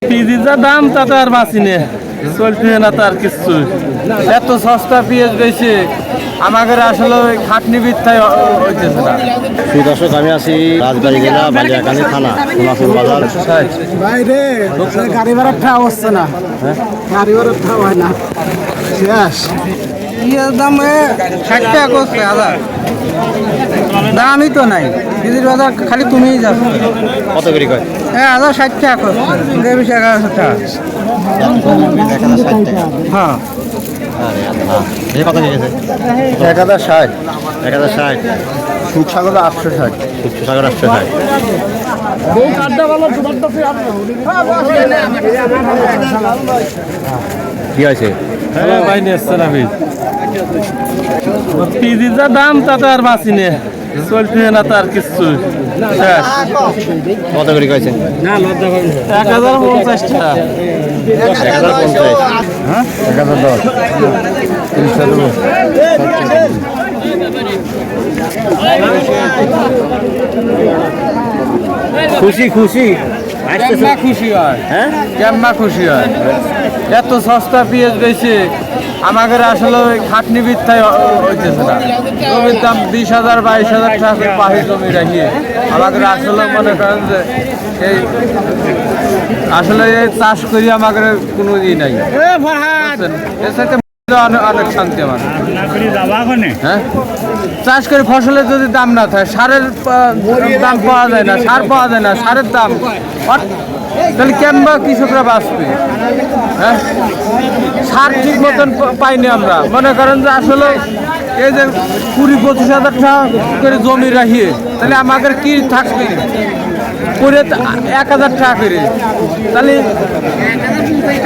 পিজির যা দাম তাতে আর বাঁচি নে, চলছে না তার কিছু। এত সস্তা পেঁয়াজ বেশি আমাদের আসলে ওই খাটনি বৃত্তায় হইতেছে না। সেই দর্শক আমি আছি রাজবাড়ি জেলা বালিয়াকান্দি থানা সোনাপুর বাজার। বাইরে গাড়ি ভাড়া ঠাও হচ্ছে না, গাড়ি ভাড়া ঠাও হয় না। শেষ পেঁয়াজ দাম 60 টাকা করছে হাজার, দামই তো নাই। পিজির বাজার খালি তুমিই যাচ্ছ। কত করে কয়? 1060 টাকা করছে, 1100 টাকা। হ্যাঁ কত গেছে? 1060, 1060। সুখসাগর 860। সাগর 860। কি আছে? পিজির যা দাম তাতে আর বাঁচি নে, চলছে না তার কিছু। কত করে কয়েছেন? 1050 টাকা। 1050। হ্যাঁ 1010, 30 টাকা। খুশি খুশি কেমন খুশি হয়? হ্যাঁ কেমন খুশি হয়? এত সস্তা পেঁয়াজ বেশি আমাদের আসলে ওই খাটনি বৃত্তায় হইতেছে না। জমির দাম 20,000 22,000 টাকা পাহি জমি রাখিয়ে আমাদের আসলে মনে করেন যে এই আসলে এই চাষ করি আমাদের কোনো ই নাই। বুঝছেন? এর সাথে অনেক শান্তি আমার। হ্যাঁ, চাষ করে ফসলের যদি দাম না থাকে, সারের দাম পাওয়া যায় না, সার পাওয়া যায় না, সারের দাম, তাহলে কেন বা কৃষকরা বাঁচবে? হ্যাঁ, সার ঠিক মতন পাইনি আমরা। মনে করেন যে আসলে এই যে 20-25 হাজার টাকা করে জমি রাখিয়ে তাহলে আমাদের কি থাকবে? করে 1,000 টাকা করে, তাহলে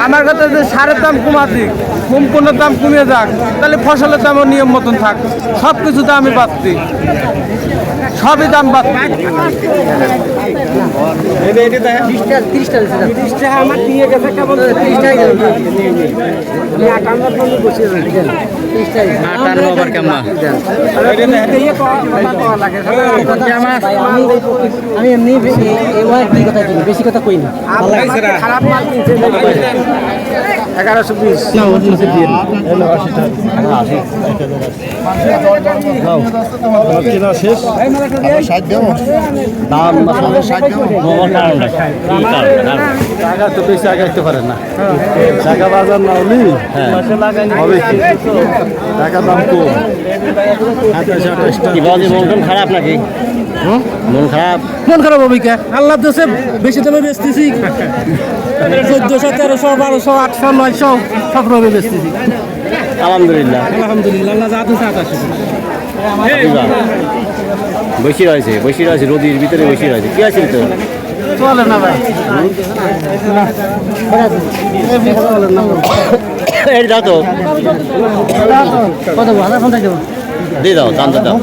আমার কাছে যে সারের দাম কমা দিক, সম্পূর্ণ দাম কমে যাক, তাহলে ফসলের দামও নিয়ম মতন থাক, সব কিছু দামই বাড়তি, সবই দাম বাড়তি। আমি এমনি বেশি কথা কই না। খারাপ মাল কিনছে 1120 না, 80 দিয়ে শেষ। দাম 60 টাকা তো বেশি আগাইতে পারে না, টাকা বাজার না হলে হবে কি? টাকা দাম কম। কি বাজে মন খারাপ নাকি? মন খারাপ? মন খারাপ হবে কে? আল্লাহ দেশে বেশি দামে বেচতেছি, 1400, 1300, 1200, 800, 900 সব রকমে বেচতেছি। আলহামদুলিল্লাহ। আলহামদুলিল্লাহ, আল্লাহ যা দিছে আতা শুধু। বেশি রয়েছে রোদির ভিতরে বেশি রয়েছে। কি আছে তো? চলে না ভাই, এই দাও তো, কত 1000 দেবো? দিয়ে দাও, দাম দাও।